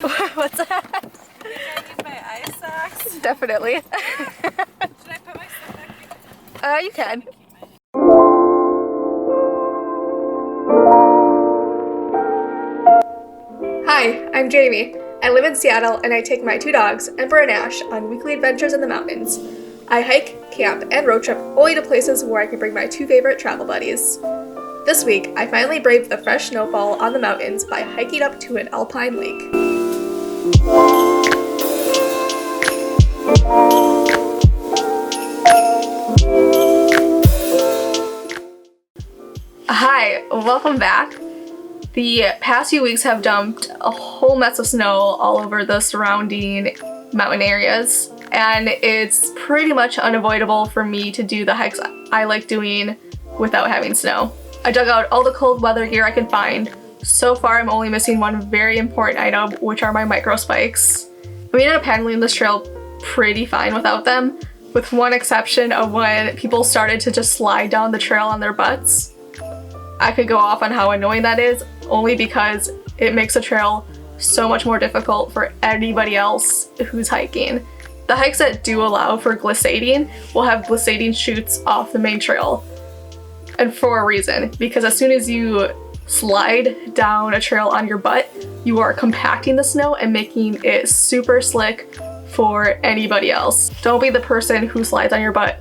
What's that? I think I need my ice socks. Definitely. Should I put my stuff back here? You can. Hi, I'm Jamie. I live in Seattle and I take my two dogs, Ember and Ash, on weekly adventures in the mountains. I hike, camp, and road trip only to places where I can bring my two favorite travel buddies. This week, I finally braved the fresh snowfall on the mountains by hiking up to an alpine lake. Hi, welcome back. The past few weeks have dumped a whole mess of snow all over the surrounding mountain areas, and it's pretty much unavoidable for me to do the hikes I like doing without having snow. I dug out all the cold weather gear I could find. So far, I'm only missing one very important item, which are my micro spikes. We ended up handling this trail pretty fine without them, with one exception of when people started to just slide down the trail on their butts. I could go off on how annoying that is, only because it makes the trail so much more difficult for anybody else who's hiking. The hikes that do allow for glissading will have glissading chutes off the main trail. And for a reason, because as soon as you slide down a trail on your butt, you are compacting the snow and making it super slick for anybody else. Don't be the person who slides on your butt.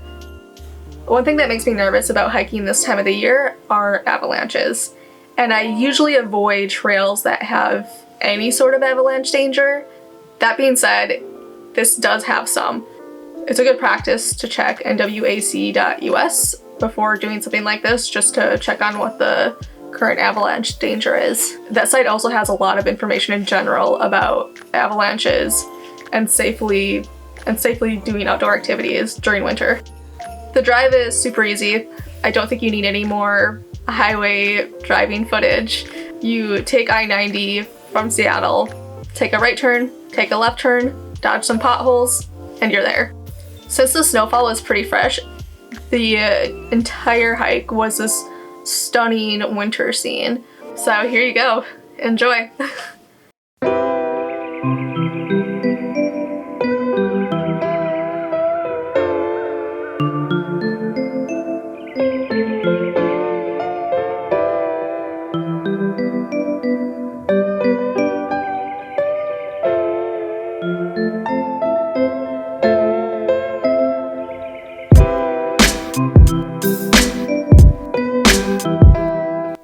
One thing that makes me nervous about hiking this time of the year are avalanches. And I usually avoid trails that have any sort of avalanche danger. That being said, this does have some. It's a good practice to check nwac.us before doing something like this, just to check on what the current avalanche danger is. That site also has a lot of information in general about avalanches and safely doing outdoor activities during winter. The drive is super easy. I don't think you need any more highway driving footage. You take I-90 from Seattle, take a right turn, take a left turn, dodge some potholes, and you're there. Since the snowfall was pretty fresh, the entire hike was this stunning winter scene. So here you go. Enjoy.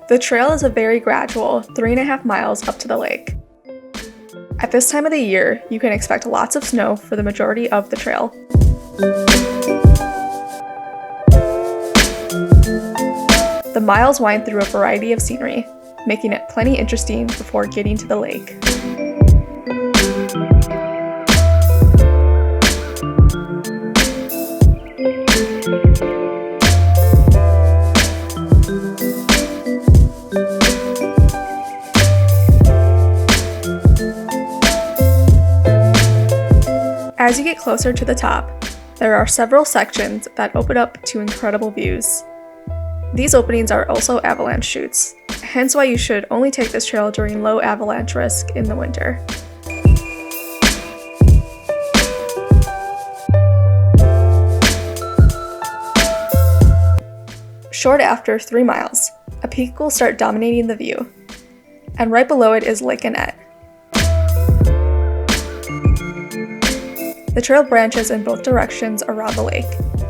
The trail is a very gradual 3.5 miles up to the lake. At this time of the year, you can expect lots of snow for the majority of the trail. The miles wind through a variety of scenery, making it plenty interesting before getting to the lake. As you get closer to the top, there are several sections that open up to incredible views. These openings are also avalanche chutes, hence why you should only take this trail during low avalanche risk in the winter. Short after 3 miles, a peak will start dominating the view, and right below it is Lake Annette. The trail branches in both directions around the lake,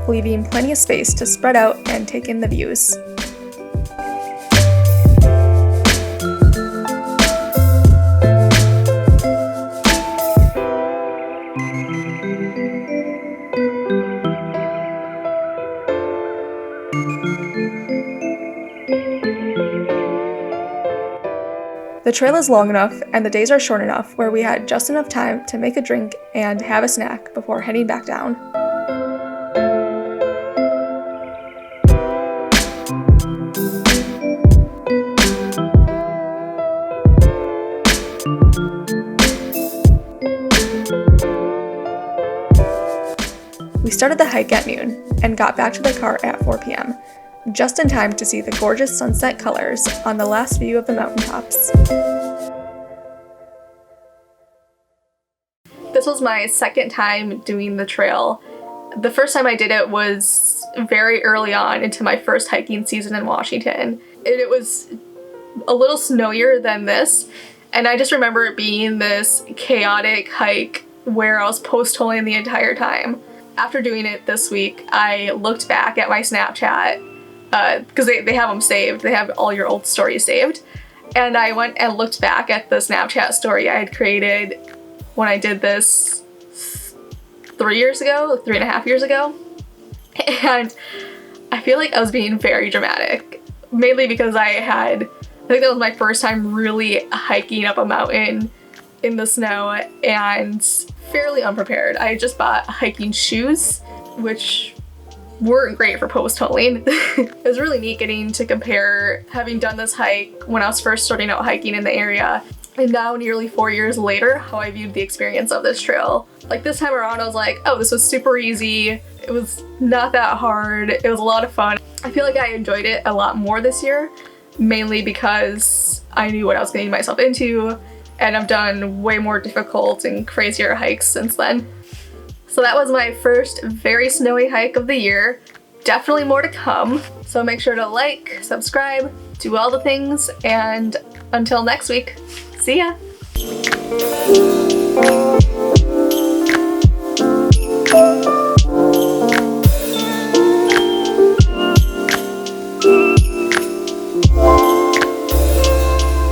leaving plenty of space to spread out and take in the views. The trail is long enough and the days are short enough where we had just enough time to make a drink and have a snack before heading back down. We started the hike at noon and got back to the car at 4 p.m., just in time to see the gorgeous sunset colors on the last view of the mountaintops. This was my second time doing the trail. The first time I did it was very early on into my first hiking season in Washington. It was a little snowier than this, and I just remember it being this chaotic hike where I was post-holing the entire time. After doing it this week, I looked back at my Snapchat, because they have them saved. They have all your old stories saved. And I went and looked back at the Snapchat story I had created when I did this 3 years ago, 3.5 years ago. And I feel like I was being very dramatic, mainly because I think that was my first time really hiking up a mountain in the snow and fairly unprepared. I just bought hiking shoes, which weren't great for post-holing. It was really neat getting to compare having done this hike when I was first starting out hiking in the area, and now nearly 4 years later, how I viewed the experience of this trail. Like this time around, I was like, oh, this was super easy. It was not that hard. It was a lot of fun. I feel like I enjoyed it a lot more this year, mainly because I knew what I was getting myself into, and I've done way more difficult and crazier hikes since then. So that was my first very snowy hike of the year. Definitely more to come. So make sure to like, subscribe, do all the things, and until next week, see ya!